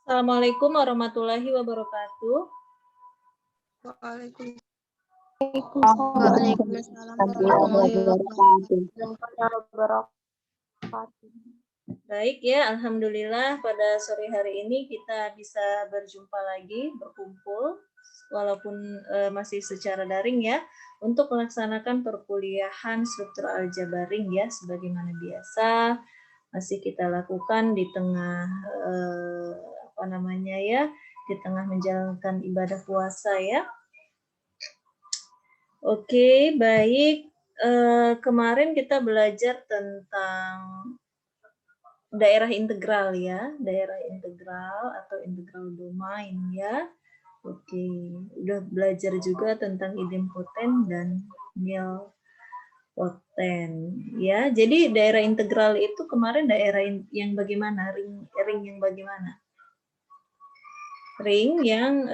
Assalamualaikum warahmatullahi wabarakatuh. Waalaikumsalam warahmatullahi wabarakatuh. Baik ya, alhamdulillah pada sore hari ini kita bisa berjumpa lagi, berkumpul, walaupun masih secara daring ya, untuk melaksanakan perkuliahan struktur aljabaring ya, sebagaimana biasa masih kita lakukan di tengah di tengah menjalankan ibadah puasa ya. Oke, baik. Kemarin kita belajar tentang daerah integral ya, daerah integral atau integral domain ya. Oke, udah belajar juga tentang idempoten dan nilpoten ya. Jadi daerah integral itu kemarin daerah yang bagaimana? Ring yang bagaimana? Ring yang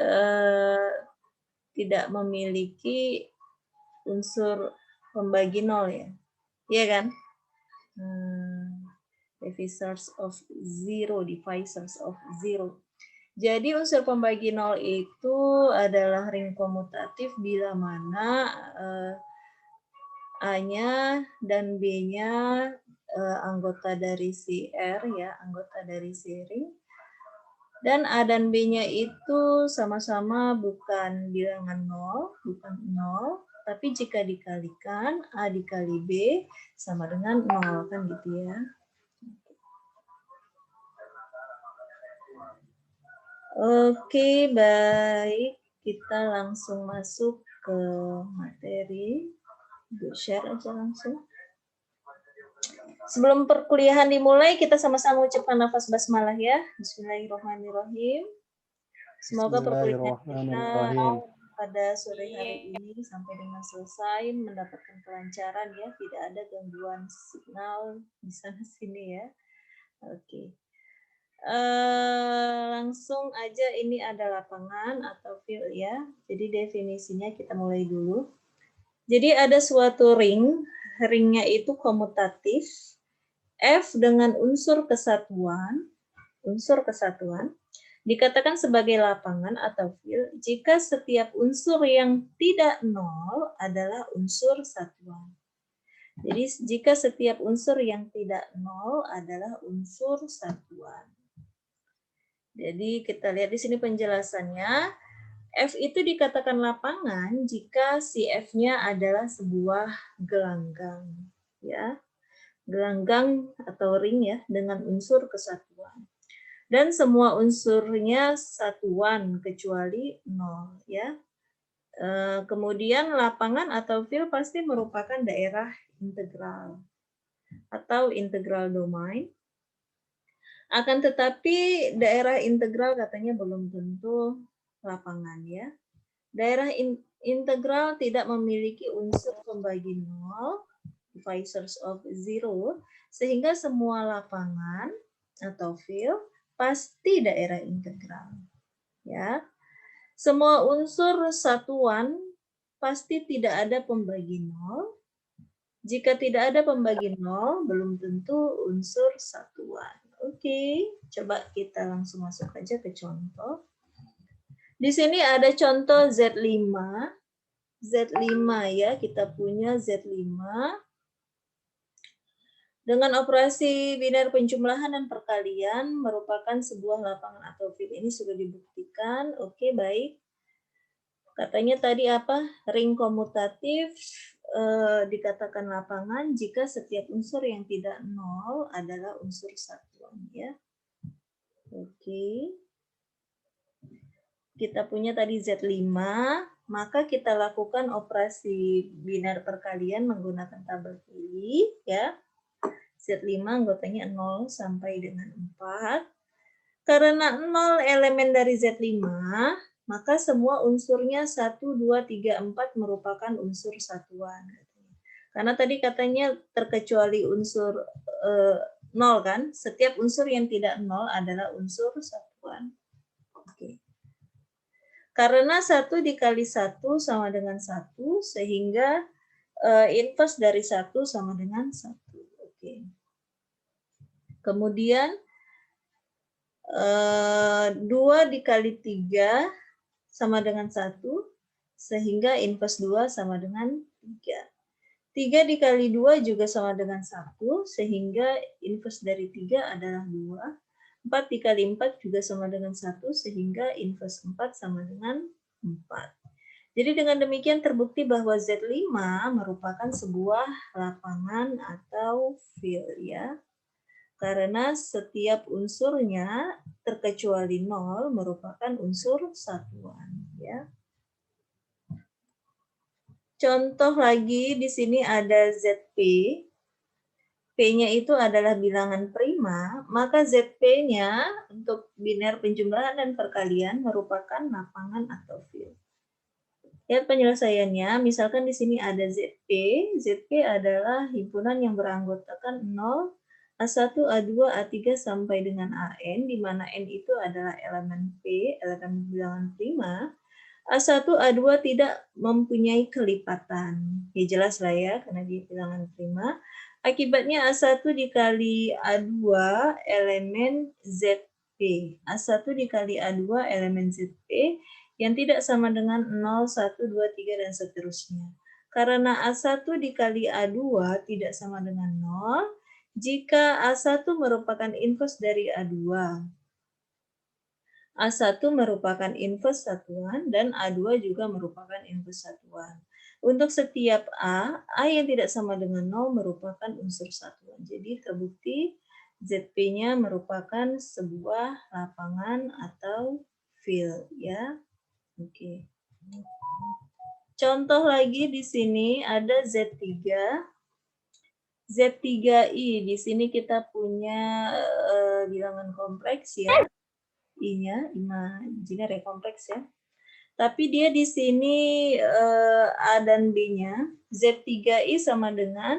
tidak memiliki unsur pembagi nol ya, iya kan? Divisors of zero, divisors of zero. Jadi unsur pembagi nol itu adalah ring komutatif bila mana A-nya dan B-nya anggota dari si R ya, anggota dari si ring. Dan A dan B-nya itu sama-sama bukan bilangan 0, bukan 0, tapi jika dikalikan A dikali B sama dengan 0 kan gitu ya. Oke, baik. Kita langsung masuk ke materi. Share aja langsung. Sebelum perkuliahan dimulai, kita sama-sama ucapkan nafas basmalah ya. Bismillahirrahmanirrahim. Semoga perkuliahan kita pada sore hari ini sampai dengan selesai mendapatkan kelancaran ya. Tidak ada gangguan signal di sana sini ya. Oke. Langsung aja ini ada lapangan atau field ya. Jadi definisinya kita mulai dulu. Jadi ada suatu ring, ringnya itu komutatif. F dengan unsur kesatuan dikatakan sebagai lapangan atau field jika setiap unsur yang tidak nol adalah unsur satuan. Jadi jika setiap unsur yang tidak nol adalah unsur satuan. Jadi kita lihat di sini penjelasannya. F itu dikatakan lapangan jika si F-nya adalah sebuah gelanggang, ya, gelanggang atau ring ya dengan unsur kesatuan. Dan semua unsurnya satuan kecuali 0 ya. Kemudian lapangan atau field pasti merupakan daerah integral atau integral domain. Akan tetapi daerah integral katanya belum tentu lapangan ya. Daerah integral tidak memiliki unsur pembagi 0, divisors of zero, sehingga semua lapangan atau field pasti daerah integral. Ya. Semua unsur satuan pasti tidak ada pembagi 0. Jika tidak ada pembagi 0, belum tentu unsur satuan. Oke, coba kita langsung masuk aja ke contoh. Di sini ada contoh Z5. Z5 ya, kita punya Z5. Dengan operasi biner penjumlahan dan perkalian merupakan sebuah lapangan atau field. Ini sudah dibuktikan. Oke, baik. Katanya tadi apa? Ring komutatif dikatakan lapangan jika setiap unsur yang tidak nol adalah unsur satuan ya. Oke. Kita punya tadi Z5, maka kita lakukan operasi biner perkalian menggunakan tabel pilih ya. Z5 anggotanya 0 sampai dengan 4. Karena 0 elemen dari Z5, maka semua unsurnya 1, 2, 3, 4 merupakan unsur satuan. Karena tadi katanya terkecuali unsur 0 kan, setiap unsur yang tidak 0 adalah unsur satuan. Oke. Karena 1 dikali 1 sama dengan 1, sehingga inverse dari 1 sama dengan 1. Oke. Kemudian 2 dikali 3 sama dengan 1, sehingga inverse 2 sama dengan 3. 3 dikali 2 juga sama dengan 1, sehingga inverse dari 3 adalah 2. 4 dikali 4 juga sama dengan 1, sehingga inverse 4 sama dengan 4. Jadi dengan demikian terbukti bahwa Z5 merupakan sebuah lapangan atau field ya. Karena setiap unsurnya terkecuali 0 merupakan unsur satuan ya. Contoh lagi di sini ada ZP. P-nya itu adalah bilangan prima, maka ZP-nya untuk biner penjumlahan dan perkalian merupakan lapangan atau field. Lihat penyelesaiannya, misalkan di sini ada ZP. ZP adalah himpunan yang beranggotakan 0, A1, A2, A3 sampai dengan AN, di mana N itu adalah elemen P, elemen bilangan prima. A1, A2 tidak mempunyai kelipatan. Ya jelas lah ya, karena dia bilangan prima. Akibatnya A1 dikali A2 elemen ZP. A1 dikali A2 elemen ZP yang tidak sama dengan 0, 1, 2, 3, dan seterusnya. Karena A1 dikali A2 tidak sama dengan 0, jika A1 merupakan inverse dari A2. A1 merupakan inverse satuan dan A2 juga merupakan inverse satuan. Untuk setiap A yang tidak sama dengan 0 merupakan unsur satuan. Jadi terbukti ZP-nya merupakan sebuah lapangan atau field ya. Oke. Contoh lagi di sini ada Z3. Z3I, di sini kita punya bilangan kompleks ya. I-nya, imajiner kompleks ya. Tapi dia di sini A dan B-nya, Z3I sama dengan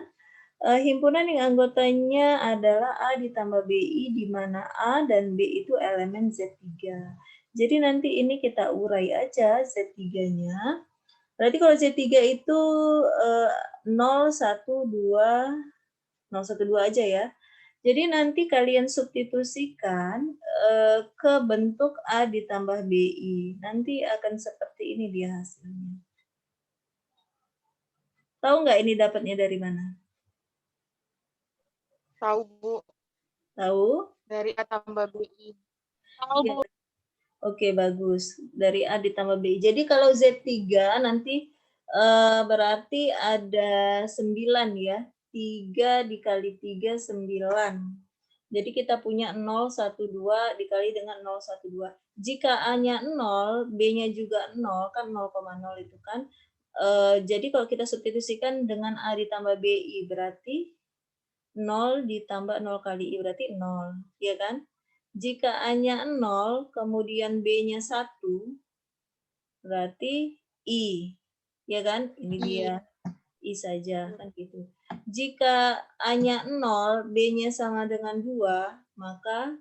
himpunan yang anggotanya adalah A ditambah BI, di mana A dan B itu elemen Z3. Jadi nanti ini kita urai aja Z3-nya. Berarti kalau Z3 itu 0, 1, 2, 0, 1, 2 aja ya. Jadi nanti kalian substitusikan ke bentuk A ditambah BI. Nanti akan seperti ini dia hasilnya. Tahu nggak ini dapatnya dari mana? Tahu, Bu. Tahu? Dari A tambah BI. Tahu, Ya. Bu. Oke, bagus. Dari A ditambah BI. Jadi kalau Z3 nanti berarti ada 9 ya. 3 dikali 3, 9. Jadi kita punya 0, 1, 2 dikali dengan 0, 1, 2. Jika A-nya 0, B-nya juga 0, kan 0,0 itu kan. Jadi kalau kita substitusikan dengan A ditambah BI, berarti 0 ditambah 0 kali I, berarti 0. Ya kan? Jika A-nya 0, kemudian B-nya 1, berarti I. Ya kan? Ini dia. I saja. Kan gitu. Jika A-nya 0, B-nya sama dengan 2, maka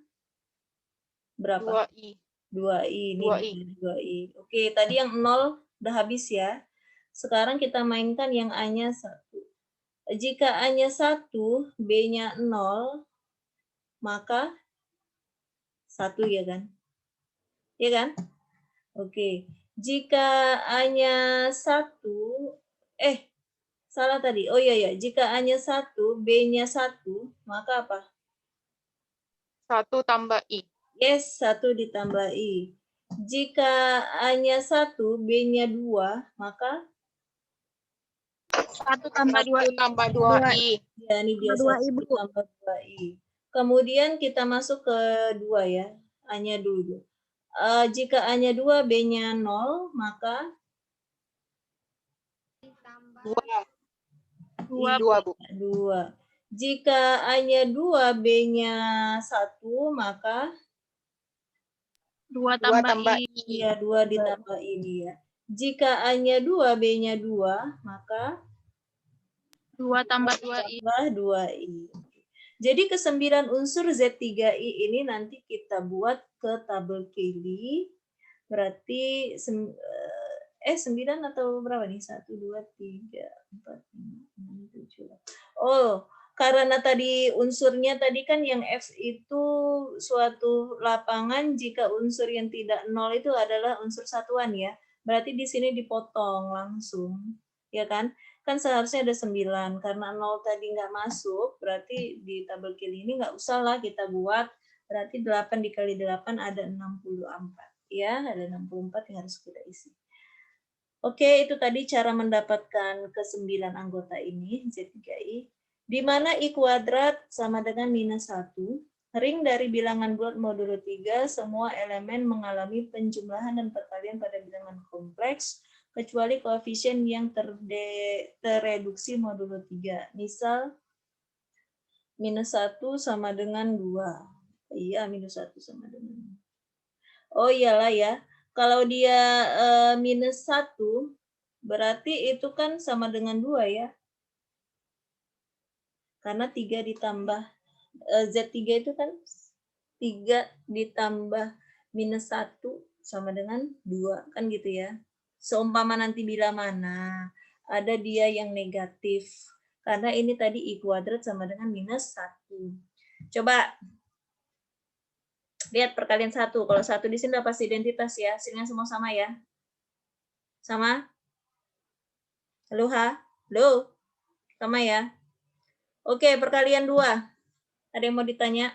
berapa? 2I. 2I. Ini 2I. 2I. Oke, tadi yang 0 udah habis ya. Sekarang kita mainkan yang A-nya 1. Jika A-nya 1, B-nya 0, maka 1 ya kan? Ya kan? Oke. Jika A-nya 1, salah tadi. Oh iya ya, jika A-nya 1, B-nya 1, maka apa? 1 tambah I. Yes, 1 ditambah I. Jika A-nya 1, B-nya 2, maka 1 tambah 2I. ya ini dia 1 ditambah 2I. Kemudian kita masuk ke 2 ya. A-nya dulu. Jika A-nya 2, B-nya 0, maka 2, Bu. 2. Jika A-nya 2, B-nya 1, maka 2 tambah I. iya 2 ditambah ini ya. Jika A-nya 2, B-nya 2, maka 2 tambah 2I. tambah 2I. Jadi ke-9 unsur Z3I ini nanti kita buat ke tabel Kelly. Berarti 9 atau berapa nih? 1, 2, 3, 4, 5, 6, 7. Oh, karena tadi unsurnya tadi kan yang F itu suatu lapangan jika unsur yang tidak nol itu adalah unsur satuan ya. Berarti di sini dipotong langsung, ya kan? Kan seharusnya ada 9, karena 0 tadi nggak masuk, berarti di tabel kiri ini nggak usah lah kita buat, berarti 8 dikali 8 ada 64. Ya, ada 64 yang harus kita isi. Oke, itu tadi cara mendapatkan ke-9 anggota ini, Z3I. Di mana I kuadrat sama dengan minus 1. Ring dari bilangan bulat modulo 3, semua elemen mengalami penjumlahan dan perkalian pada bilangan kompleks, kecuali koefisien yang terreduksi modulo 3. Misal, minus 1 sama dengan 2. Iya, minus 1 sama dengan 2. Oh iyalah ya, kalau dia minus 1, berarti itu kan sama dengan 2 ya. Karena 3 ditambah, Z3 itu kan 3 ditambah minus 1 sama dengan 2. Kan gitu ya. Seumpama nanti bila mana ada dia yang negatif. Karena ini tadi I kuadrat sama dengan minus 1. Coba lihat perkalian 1. Kalau 1 di sini udah pasti identitas ya. Hasilnya semua sama ya. Sama? Halo, halo? Sama ya? Oke, perkalian 2. Ada yang mau ditanya?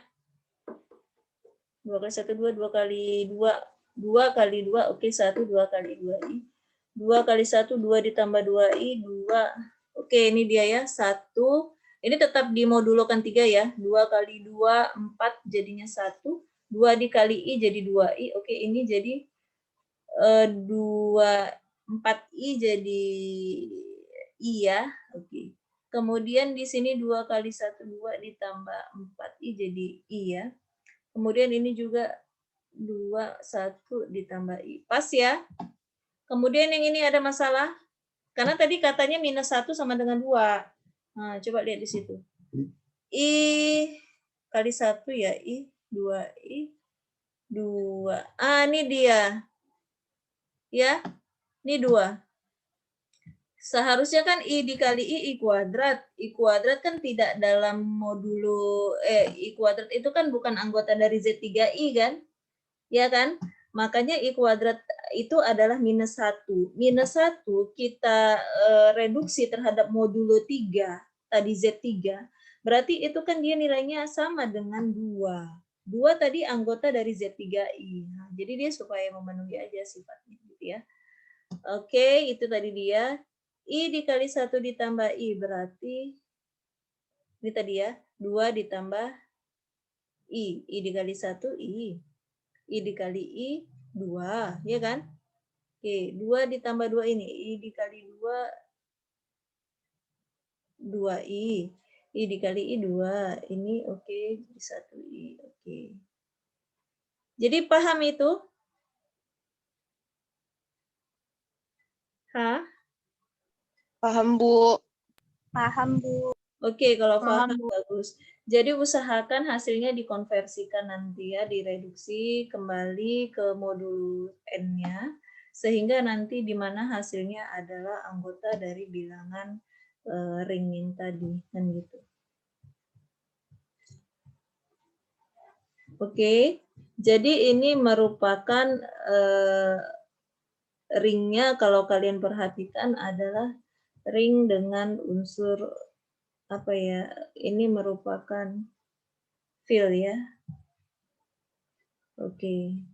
2 kali 1, 2, 2 kali 2. 2 kali 2, oke, 1, 2 kali 2I. 2 kali 1, 2 ditambah 2I, 2. Oke, ini dia ya, 1. Ini tetap dimodulokan 3 ya. 2 kali 2, 4 jadinya 1. 2 dikali I jadi 2I. Oke, ini jadi 4I jadi I ya. Oke. Kemudian di sini 2 kali 1, 2 ditambah 4I jadi I ya. Kemudian ini juga 2, 1 ditambah I. Pas ya. Kemudian yang ini ada masalah. Karena tadi katanya minus 1 sama dengan 2. Nah, coba lihat di situ. I kali 1 ya, I. 2I. 2. Ah, ini dia. Ya, ini 2. Seharusnya kan I dikali I kuadrat. I kuadrat kan tidak dalam modulo, I kuadrat itu kan bukan anggota dari Z3I kan? Ya kan? Makanya I kuadrat itu adalah minus 1. Minus 1 kita reduksi terhadap modulo 3, tadi Z3. Berarti itu kan dia nilainya sama dengan 2. 2 tadi anggota dari Z3I. Nah, jadi dia supaya memenuhi aja sifatnya gitu ya. Oke, itu tadi dia. I dikali 1 ditambah I berarti ini tadi ya, 2 ditambah I. I dikali 1 I. I dikali I 2, ya kan? Oke, 2 ditambah 2 ini. I dikali 2 2I. I dikali I 2. Ini oke, 1I. Oke. Jadi paham itu? Hah? Paham, Bu. Paham, Bu. Oke, kalau Paham, paham Bu. bagus. Jadi usahakan hasilnya dikonversikan nanti ya, direduksi kembali ke modul N-nya, sehingga nanti di mana hasilnya adalah anggota dari bilangan ring yang tadi, kan gitu. Oke, jadi ini merupakan ringnya kalau kalian perhatikan adalah ring dengan unsur apa ya, ini merupakan fill ya. Oke.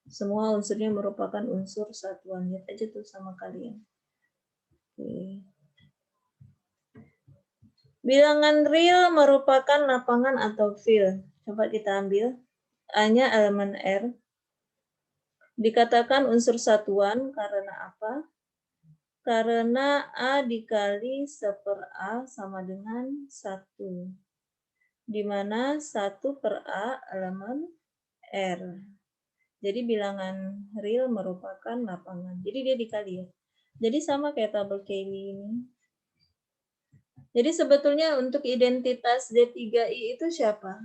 Semua unsurnya merupakan unsur satuan. Lihat aja tuh sama kalian. Oke. Bilangan real merupakan lapangan atau fill. Coba kita ambil. A-nya elemen R. Dikatakan unsur satuan karena apa? Karena A dikali 1/A sama dengan 1. Di mana 1 per A elemen R. Jadi bilangan real merupakan lapangan. Jadi dia dikali ya. Jadi sama kayak tabel Kelly ini. Jadi sebetulnya untuk identitas D3I itu siapa?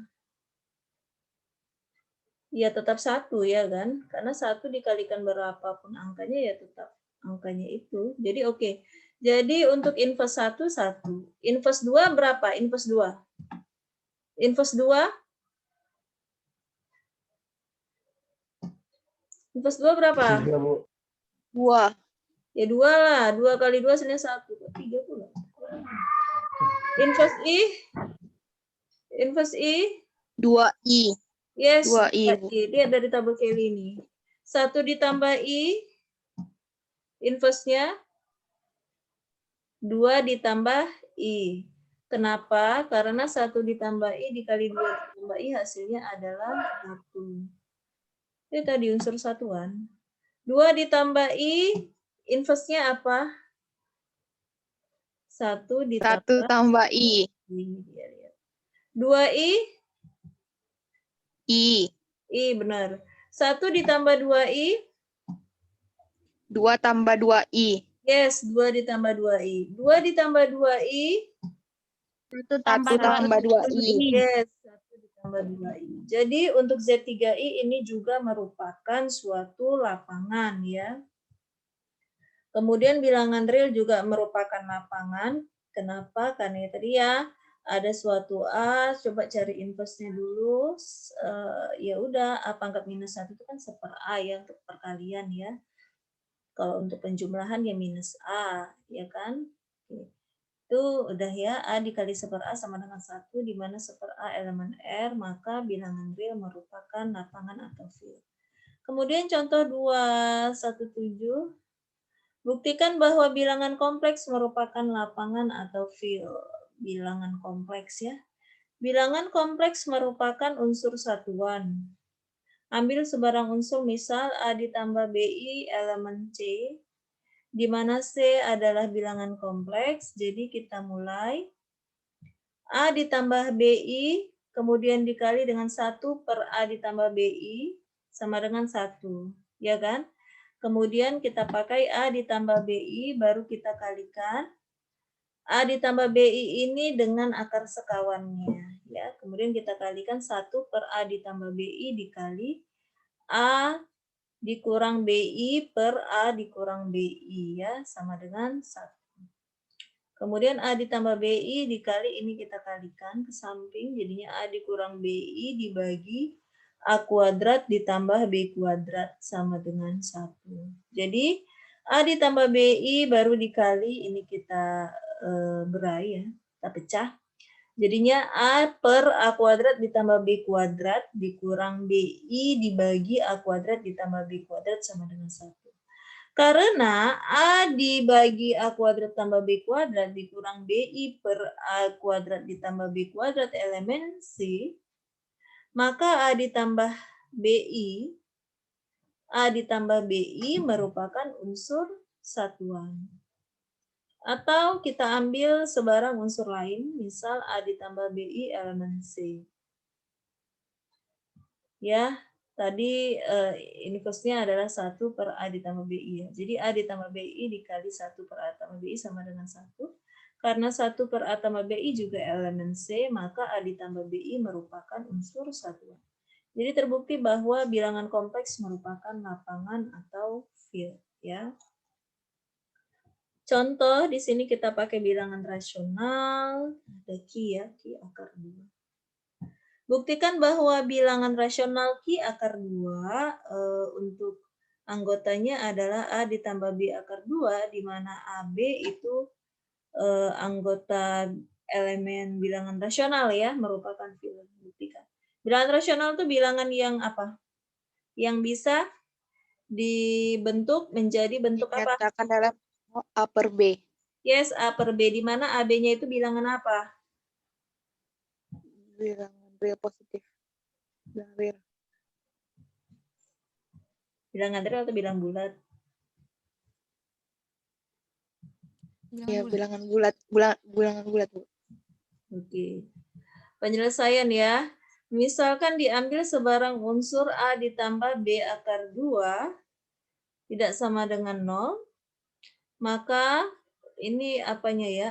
Ya tetap 1 ya kan? Karena 1 dikalikan berapapun angkanya ya tetap angkanya itu. Jadi oke. Jadi untuk inverse 1, 1. Inverse 2 berapa? Inverse 2. Inverse 2? Inverse 2 berapa? 3, Bu. 2. Ya 2 lah. 2 kali 2 hasilnya 1. 3 pula. Inverse I? Inverse I? 2i. Yes. 2i, Bu. Lihat dari tabel Kelly ini. 1 ditambah I. Inverse-nya 2 ditambah I. Kenapa? Karena 1 ditambah I dikali 2 ditambah I hasilnya adalah 1. Itu tadi unsur satuan. 2 ditambah I, inverse-nya apa? 1 ditambah 1 tambah i. I. 2I? I. I, benar. 1 ditambah 2I? 2 tambah 2i. Yes, 2 ditambah 2I. 2 ditambah 2I? 1 1 tambah 2i. Yes, 1 ditambah 2I. Jadi untuk Z3I ini juga merupakan suatu lapangan ya. Kemudian bilangan real juga merupakan lapangan. Kenapa? Karena tadi ya ada suatu A, coba cari inverse-nya dulu. Ya udah, A pangkat minus 1 itu kan seper A ya untuk perkalian ya. Kalau untuk penjumlahan ya minus A, ya kan? Oke. Itu udah ya, A dikali seper A sama dengan 1, di mana seper A elemen R, maka bilangan real merupakan lapangan atau field. Kemudian contoh 217, buktikan bahwa bilangan kompleks merupakan lapangan atau field. Bilangan kompleks ya. Bilangan kompleks merupakan unsur satuan. Ambil sebarang unsur, misal A ditambah BI elemen C, di mana C adalah bilangan kompleks. Jadi kita mulai. A ditambah BI, kemudian dikali dengan 1 per A ditambah BI, sama dengan 1. Ya kan? Kemudian kita pakai A ditambah BI, baru kita kalikan. A ditambah BI ini dengan akar sekawannya. Ya, kemudian kita kalikan 1 per A ditambah BI dikali A dikurang BI per A dikurang BI ya, sama dengan 1. Kemudian A ditambah BI dikali ini kita kalikan ke samping, jadinya A dikurang BI dibagi A kuadrat ditambah B kuadrat sama dengan 1. Jadi A ditambah BI baru dikali, ini kita berai ya, kita pecah. Jadinya A per A kuadrat ditambah B kuadrat dikurang BI dibagi A kuadrat ditambah B kuadrat sama dengan 1. Karena A dibagi A kuadrat tambah B kuadrat dikurang BI per A kuadrat ditambah B kuadrat elemen C, maka A ditambah BI merupakan unsur satuan. Atau kita ambil sebarang unsur lain, misal A ditambah BI elemen C. Ya, tadi inverse-nya adalah 1 per A ditambah BI ya. Jadi A ditambah BI dikali 1 per A tambah BI sama dengan 1. Karena 1 per A tambah BI juga elemen C, maka A ditambah BI merupakan unsur satuan. Jadi terbukti bahwa bilangan kompleks merupakan lapangan atau field ya. Contoh di sini kita pakai bilangan rasional, ada Q ya, Q akar 2. Buktikan bahwa bilangan rasional Q akar 2 untuk anggotanya adalah A ditambah B akar 2, di mana AB itu anggota elemen bilangan rasional ya, merupakan field. Buktikan. Bilangan rasional itu bilangan yang apa? Yang bisa dibentuk menjadi bentuk apa? Dinyatakan dalam A per B. Yes, A per B, di mana AB-nya itu bilangan apa? Bilangan real positif. Bilangan real. Bilangan real atau bilangan bulat? Ya, bilangan bulat. Bilangan bulat, Bu. Oke. Penyelesaian ya. Misalkan diambil sebarang unsur A ditambah B akar 2 tidak sama dengan 0, maka ini apanya ya?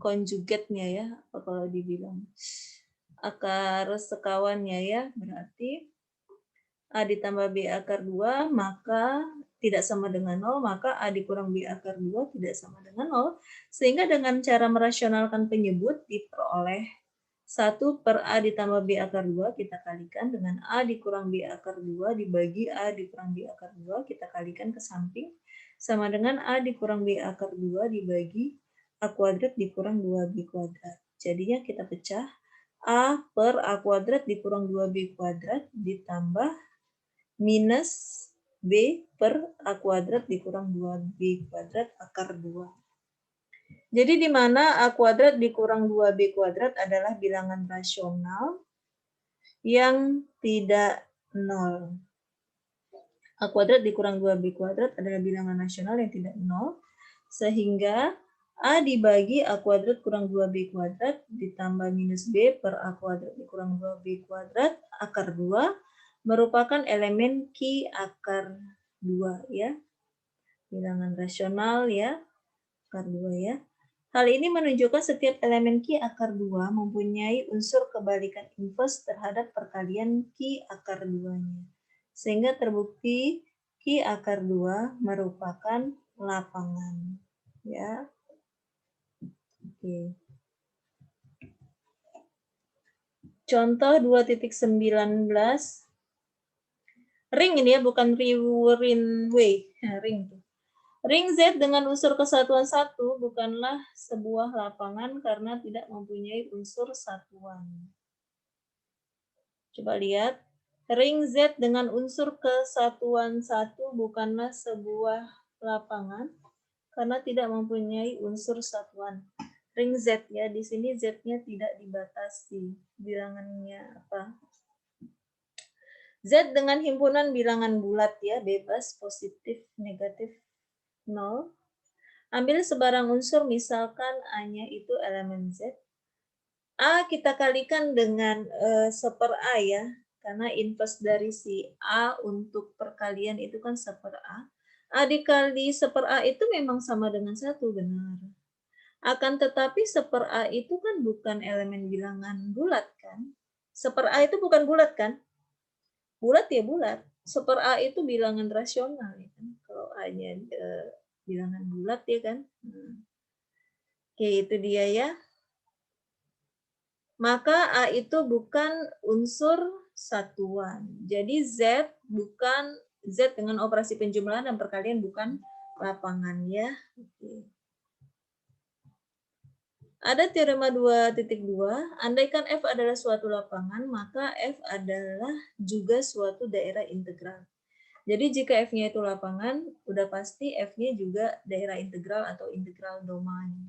Konjugatnya ya, apa kalau dibilang akar sekawannya ya, berarti A ditambah B akar 2, maka tidak sama dengan 0, maka A dikurang B akar 2 tidak sama dengan 0. Sehingga dengan cara merasionalkan penyebut diperoleh 1 per A ditambah B akar 2 kita kalikan dengan A dikurang B akar 2 dibagi A dikurang B akar 2 kita kalikan ke samping sama dengan A dikurang B akar 2 dibagi A kuadrat dikurang 2B kuadrat. Jadinya kita pecah A per A kuadrat dikurang 2B kuadrat ditambah minus B per A kuadrat dikurang 2B kuadrat akar 2. Jadi di mana A kuadrat dikurang 2B kuadrat adalah bilangan rasional yang tidak 0. A kuadrat dikurang 2B kuadrat adalah bilangan rasional yang tidak 0. Sehingga A dibagi A kuadrat kurang 2B kuadrat ditambah minus B per A kuadrat dikurang 2B kuadrat akar 2 merupakan elemen Q akar 2 ya. Bilangan rasional ya, akar 2 ya. Hal ini menunjukkan setiap elemen Q akar 2 mempunyai unsur kebalikan inverse terhadap perkalian Q akar 2-nya. Sehingga terbukti Q akar 2 merupakan lapangan. Ya. Oke. Contoh 2.19. Ring ini ya, bukan ring tuh. Ring Z dengan unsur kesatuan 1 bukanlah sebuah lapangan karena tidak mempunyai unsur satuan. Coba lihat. Ring Z dengan unsur kesatuan 1 bukanlah sebuah lapangan karena tidak mempunyai unsur satuan. Ring Z ya, di sini Z-nya tidak dibatasi. Bilangannya apa? Z dengan himpunan bilangan bulat ya, bebas, positif, negatif, 0. Ambil sebarang unsur, misalkan A-nya itu elemen Z. A kita kalikan dengan 1/A ya, karena inverse dari si A untuk perkalian itu kan 1/A. A dikali 1/A itu memang sama dengan 1, benar. Akan tetapi 1/A itu kan bukan elemen bilangan bulat kan? 1/A itu bukan bulat kan? Bulat ya bulat. 1/A itu bilangan rasional ya kan? Kalau A-nya bilangan bulat ya kan? Oke, itu dia ya. Maka A itu bukan unsur satuan. Jadi Z dengan operasi penjumlahan dan perkalian bukan lapangan ya. Oke. Ada teorema 2.2, andaikan F adalah suatu lapangan, maka F adalah juga suatu daerah integral. Jadi jika F-nya itu lapangan, udah pasti F-nya juga daerah integral atau integral domain.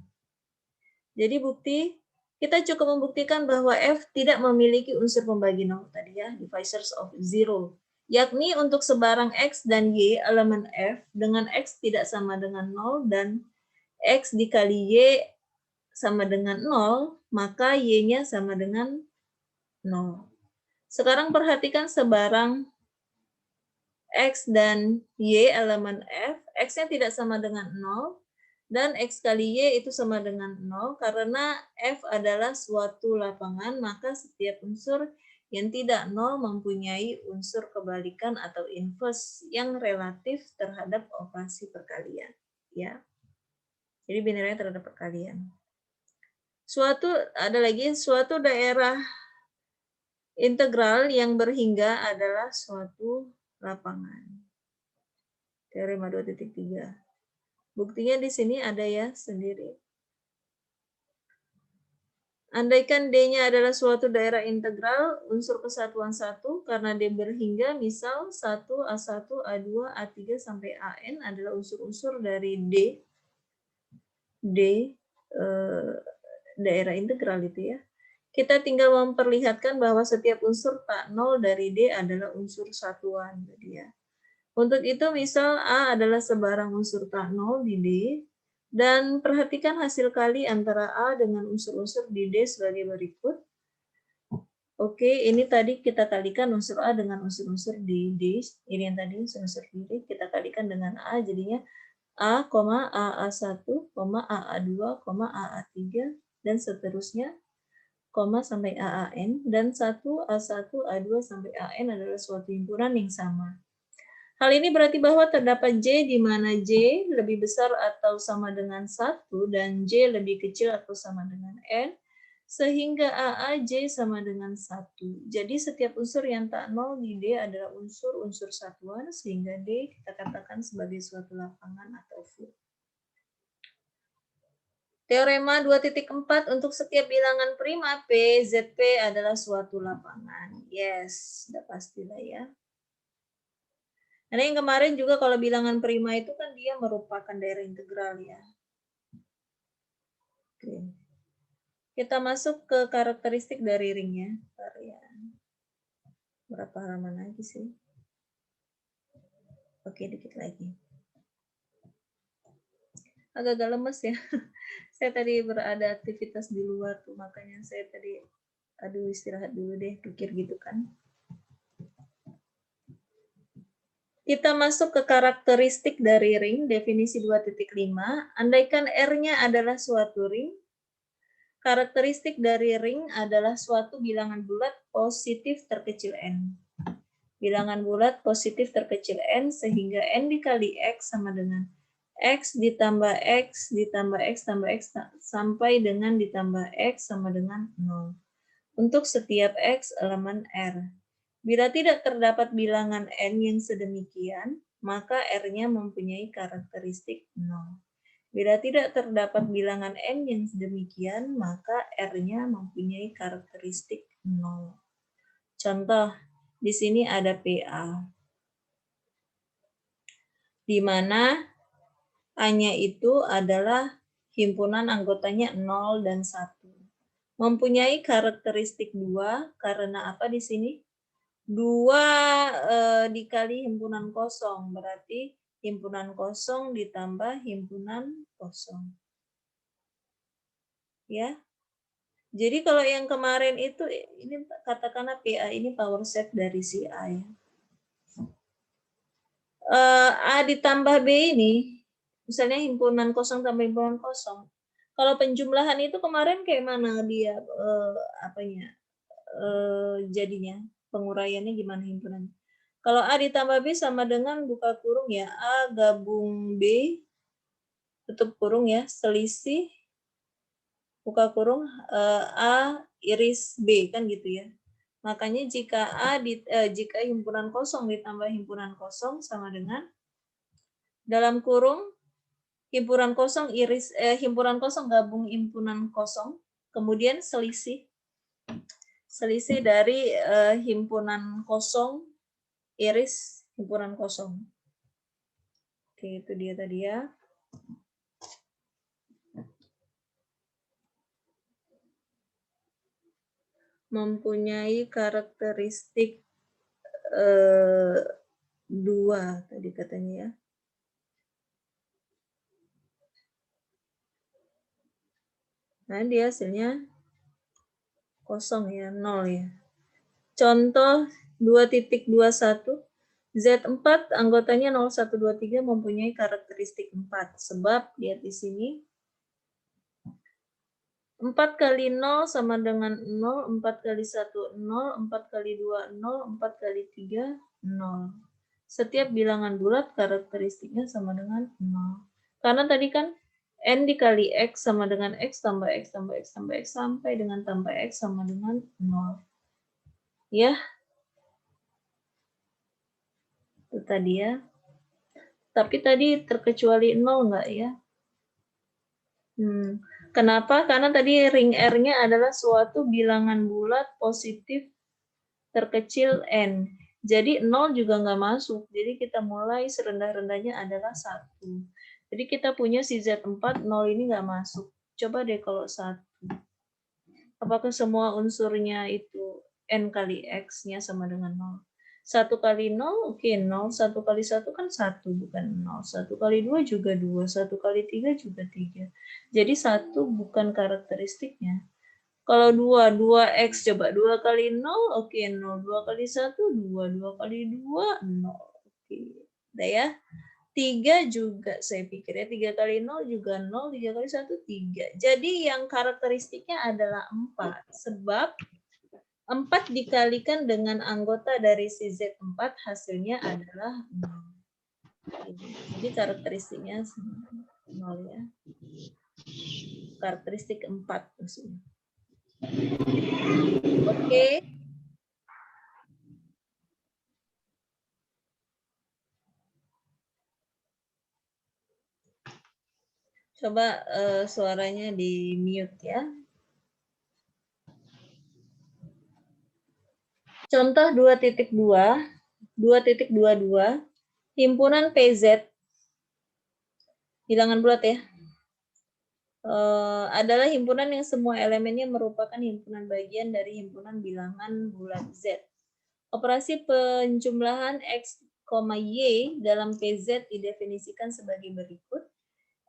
Jadi bukti, kita cukup membuktikan bahwa F tidak memiliki unsur pembagi 0 tadi ya, divisors of 0. Yakni untuk sebarang X dan Y elemen F dengan X tidak sama dengan 0 dan X dikali Y sama dengan 0, maka Y-nya sama dengan 0. Sekarang perhatikan sebarang X dan Y elemen F, X-nya tidak sama dengan 0, dan X kali Y itu sama dengan 0, karena F adalah suatu lapangan, maka setiap unsur yang tidak 0 mempunyai unsur kebalikan atau inverse yang relatif terhadap operasi perkalian. Ya. Jadi binarnya terhadap perkalian. Suatu daerah integral yang berhingga adalah suatu lapangan. Teorema 2.3. Buktinya di sini ada ya sendiri. Andaikan D-nya adalah suatu daerah integral unsur kesatuan 1 karena D berhingga, misal 1, A1, A2, A3 sampai AN adalah unsur-unsur dari daerah integral itu ya. Kita tinggal memperlihatkan bahwa setiap unsur tak 0 dari D adalah unsur satuan tadi ya. Untuk itu misal A adalah sebarang unsur tak 0 di D, dan perhatikan hasil kali antara A dengan unsur-unsur di D sebagai berikut. Oke, ini tadi kita kalikan unsur A dengan unsur-unsur di D. Ini yang tadi unsur-unsur di D, kita kalikan dengan A, jadinya A, AA1, AA2, AA3, dan seterusnya, sampai AAN, dan 1, A1, A2, sampai AN adalah suatu himpunan yang sama. Hal ini berarti bahwa terdapat J di mana J lebih besar atau sama dengan 1 dan J lebih kecil atau sama dengan N, sehingga AA J sama dengan 1. Jadi setiap unsur yang tak nol di D adalah unsur-unsur satuan, sehingga D kita katakan sebagai suatu lapangan atau field. Teorema 2.4 untuk setiap bilangan prima P, ZP adalah suatu lapangan. Yes, sudah pastilah ya. Karena yang kemarin juga kalau bilangan prima itu kan dia merupakan daerah integral ya. Oke. Kita masuk ke karakteristik dari ringnya. Ya. Berapa halaman lagi sih? Oke, dikit lagi. Agak-agak lemes ya. Saya tadi berada aktivitas di luar tuh, makanya saya tadi aduh istirahat dulu deh, pikir gitu kan. Kita masuk ke karakteristik dari ring, definisi 2.5. Andaikan R-nya adalah suatu ring, karakteristik dari ring adalah suatu bilangan bulat positif terkecil n. Bilangan bulat positif terkecil n sehingga n dikali x sama dengan x ditambah x ditambah x tambah x sampai dengan ditambah x sama dengan 0. Untuk setiap x elemen R. Bila tidak terdapat bilangan n yang sedemikian, maka R-nya mempunyai karakteristik 0. Bila tidak terdapat bilangan n yang sedemikian, maka R-nya mempunyai karakteristik 0. Contoh, di sini ada PA, di mana A-nya itu adalah himpunan anggotanya 0 dan 1. Mempunyai karakteristik 2, karena apa di sini? 2 dikali himpunan kosong, berarti himpunan kosong ditambah himpunan kosong. Ya. Jadi kalau yang kemarin itu, ini katakanlah PA ini power set dari si A ya. A ditambah B ini, misalnya himpunan kosong tambah himpunan kosong. Kalau penjumlahan itu kemarin kayak mana dia jadinya? Penguraiannya gimana himpunan? Kalau A ditambah B sama dengan buka kurung ya, A gabung B, tutup kurung ya, selisih, buka kurung, A iris B, kan gitu ya. Makanya jika jika himpunan kosong ditambah himpunan kosong sama dengan, dalam kurung, himpunan kosong himpunan kosong gabung himpunan kosong, kemudian selisih dari himpunan kosong iris himpunan kosong. Oke, itu dia tadi ya. Mempunyai karakteristik 2 tadi katanya ya. Nah, dia hasilnya kosong ya, 0 ya. Contoh 2.21, Z4 anggotanya 0123 mempunyai karakteristik 4. Sebab, lihat di sini, 4 kali 0 sama dengan 0, 4 kali 1, 0, 4 kali 2, 0, 4 kali 3, 0. Setiap bilangan bulat karakteristiknya sama dengan 0. Karena tadi kan N dikali X sama dengan X tambah X tambah X tambah X sampai dengan tambah X sama dengan 0. Ya. Itu tadi ya. Tapi tadi terkecuali 0 enggak ya? Kenapa? Karena tadi ring R-nya adalah suatu bilangan bulat positif terkecil N. Jadi 0 juga nggak masuk. Jadi kita mulai serendah-rendahnya adalah 1. Jadi kita punya si Z4, 0 ini nggak masuk. Coba deh kalau 1. Apakah semua unsurnya itu N kali X-nya sama dengan 0? 1 kali 0, oke 0. 1 kali 1 kan 1, bukan 0. 1 kali 2 juga 2. 1 kali 3 juga 3. Jadi 1 bukan karakteristiknya. Kalau 2, 2X coba. 2 kali 0, oke 0. 2 kali 1, 2. 2 kali 2, 0. Oke. Udah ya. 3 juga saya pikir ya. 3 kali 0 juga 0. 3 kali 1, 3. Jadi yang karakteristiknya adalah 4. Sebab 4 dikalikan dengan anggota dari si Z4 hasilnya adalah 0. Jadi karakteristiknya 0 ya. Karakteristik 4 maksudnya. Oke. Coba suaranya di mute ya. Contoh 2.2, 2.22, himpunan PZ, bilangan bulat ya, adalah himpunan yang semua elemennya merupakan himpunan bagian dari himpunan bilangan bulat Z. Operasi penjumlahan X, Y dalam PZ didefinisikan sebagai berikut.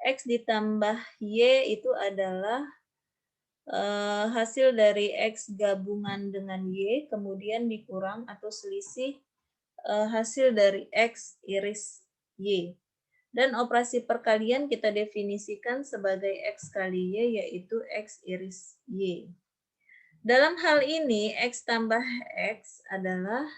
X ditambah Y itu adalah hasil dari X gabungan dengan Y, kemudian dikurang atau selisih hasil dari X iris Y. Dan operasi perkalian kita definisikan sebagai X kali Y, yaitu X iris Y. Dalam hal ini, X tambah X adalah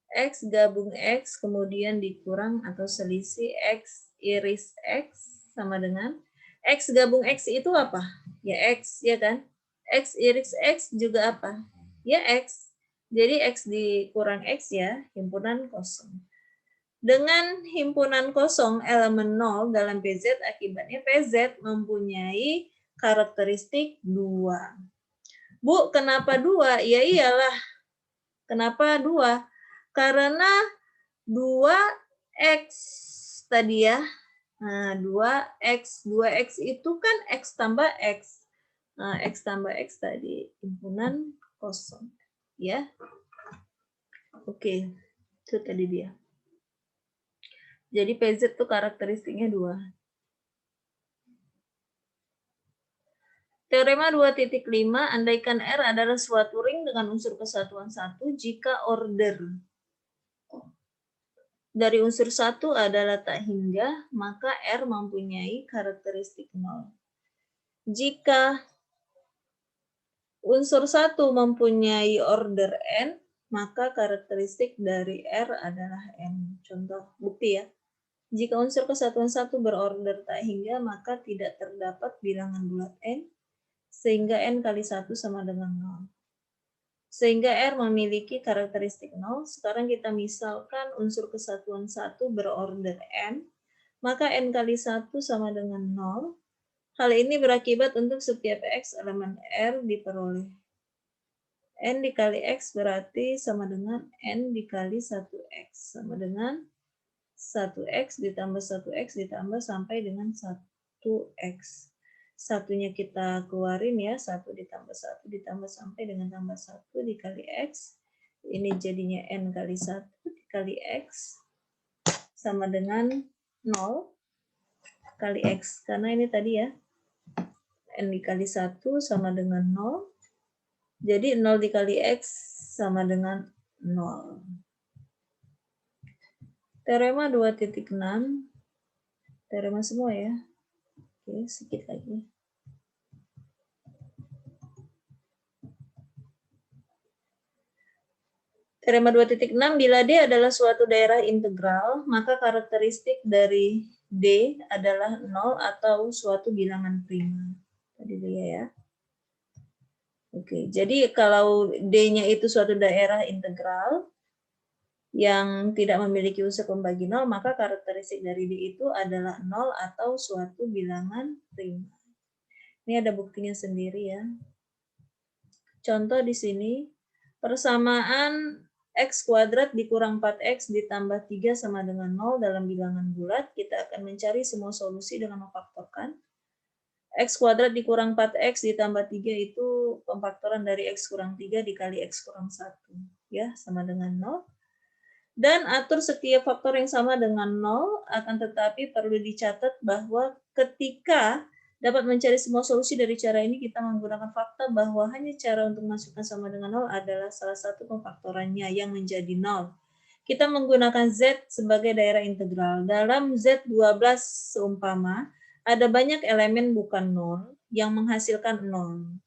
X gabung X, kemudian dikurang atau selisih X iris X sama dengan X gabung X itu apa? Ya X, ya kan? X iris X juga apa? Ya X. Jadi X dikurang X ya, himpunan kosong. Dengan himpunan kosong elemen 0 dalam PZ, akibatnya PZ mempunyai karakteristik 2. Bu, kenapa 2? Ya iyalah. Kenapa 2? Karena 2X tadi ya. Nah, 2X itu kan X tambah X. Nah, X tambah X tadi, himpunan kosong. Ya. Oke, itu tadi dia. Jadi PZ itu karakteristiknya 2. Teorema 2.5, andaikan R adalah suatu ring dengan unsur kesatuan 1 jika order dari unsur 1 adalah tak hingga, maka R mempunyai karakteristik 0. Jika unsur 1 mempunyai order N, maka karakteristik dari R adalah N. Contoh bukti ya. Jika unsur kesatuan 1 berorder tak hingga, maka tidak terdapat bilangan bulat N, sehingga N kali 1 sama dengan 0. Sehingga R memiliki karakteristik 0. Sekarang kita misalkan unsur kesatuan 1 berorder N, maka N kali 1 sama dengan 0. Hal ini berakibat untuk setiap X elemen R diperoleh. N dikali X berarti sama dengan N dikali 1X. Sama dengan 1X ditambah 1X ditambah sampai dengan 1X. Satunya kita keluarin ya, 1 ditambah 1 ditambah sampai dengan tambah 1 dikali X. Ini jadinya N kali 1 dikali X sama dengan 0 kali X. Karena ini tadi ya, N dikali 1 sama dengan 0. Jadi 0 dikali X sama dengan 0. Teorema 2.6. Teorema semua ya. Oke, sedikit lagi. Teorema 2.6, bila D adalah suatu daerah integral, maka karakteristik dari D adalah 0 atau suatu bilangan prima. Tadi dia ya. Oke, jadi kalau D-nya itu suatu daerah integral yang tidak memiliki unsur pembagi 0, maka karakteristik dari D itu adalah 0 atau suatu bilangan prima. Ini ada buktinya sendiri ya. Contoh di sini, persamaan X kuadrat dikurang 4X ditambah 3 sama dengan 0 dalam bilangan bulat. Kita akan mencari semua solusi dengan memfaktorkan. X kuadrat dikurang 4X ditambah 3 itu pemfaktoran dari X kurang 3 dikali X kurang 1. Ya, sama dengan 0. Dan atur setiap faktor yang sama dengan 0, akan tetapi perlu dicatat bahwa ketika dapat mencari semua solusi dari cara ini, kita menggunakan fakta bahwa hanya cara untuk masukkan sama dengan 0 adalah salah satu pemfaktorannya yang menjadi 0. Kita menggunakan Z sebagai daerah integral. Dalam Z12 seumpama, ada banyak elemen bukan 0 yang menghasilkan 0.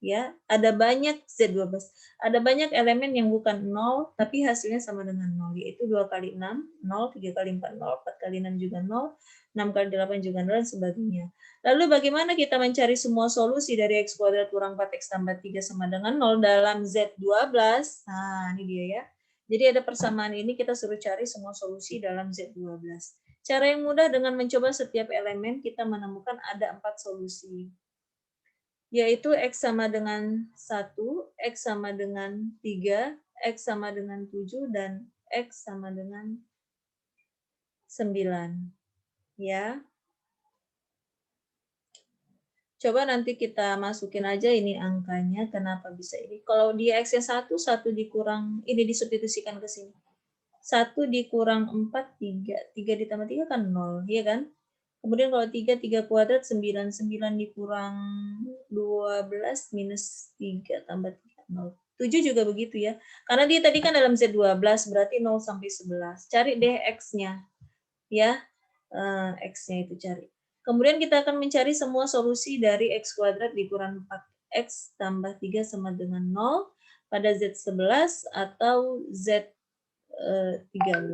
Ya, ada banyak Z12. Ada banyak elemen yang bukan 0, tapi hasilnya sama dengan 0, yaitu 2 kali 6, 0, 3 kali 4, 0, 4 kali 6 juga 0, 6 kali 8 juga 0, dan sebagainya. Lalu bagaimana kita mencari semua solusi dari X kuadrat kurang 4X tambah 3 sama dengan 0 dalam Z12? Nah, ini dia ya. Jadi ada persamaan ini, kita suruh cari semua solusi dalam Z12. Cara yang mudah dengan mencoba setiap elemen, kita menemukan ada 4 solusi. Yaitu X sama dengan 1, X sama dengan 3, X sama dengan 7, dan X sama dengan 9. Ya. Coba nanti kita masukin aja ini angkanya, kenapa bisa ini. Kalau di X-nya 1, 1 dikurang, ini disubstitusikan ke sini. 1 dikurang 4, 3. 3 ditambah 3 kan 0, ya kan? Kemudian kalau 3, 3 kuadrat, 9. 9 dikurang 12 minus 3 tambah 3, 0. 7 juga begitu ya. Karena dia tadi kan dalam Z12, berarti 0 sampai 11. Cari deh X-nya. Ya, X-nya itu cari. Kemudian kita akan mencari semua solusi dari X kuadrat dikurang 4X tambah 3 sama dengan 0 pada Z11 atau Z13.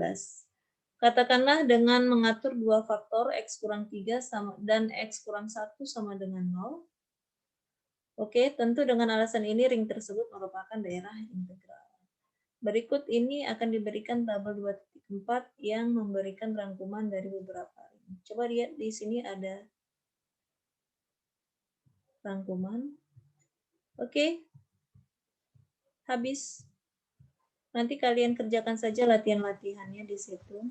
Katakanlah dengan mengatur dua faktor X kurang 3 dan X kurang 1 sama dengan 0. Oke, tentu dengan alasan ini ring tersebut merupakan daerah integral. Berikut ini akan diberikan tabel 2.4 yang memberikan rangkuman dari beberapa ring. Coba lihat di sini ada rangkuman. Oke, habis. Nanti kalian kerjakan saja latihan-latihannya di situ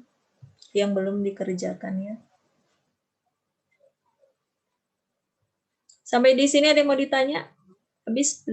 yang belum dikerjakan ya. Sampai di sini ada yang mau ditanya? Habis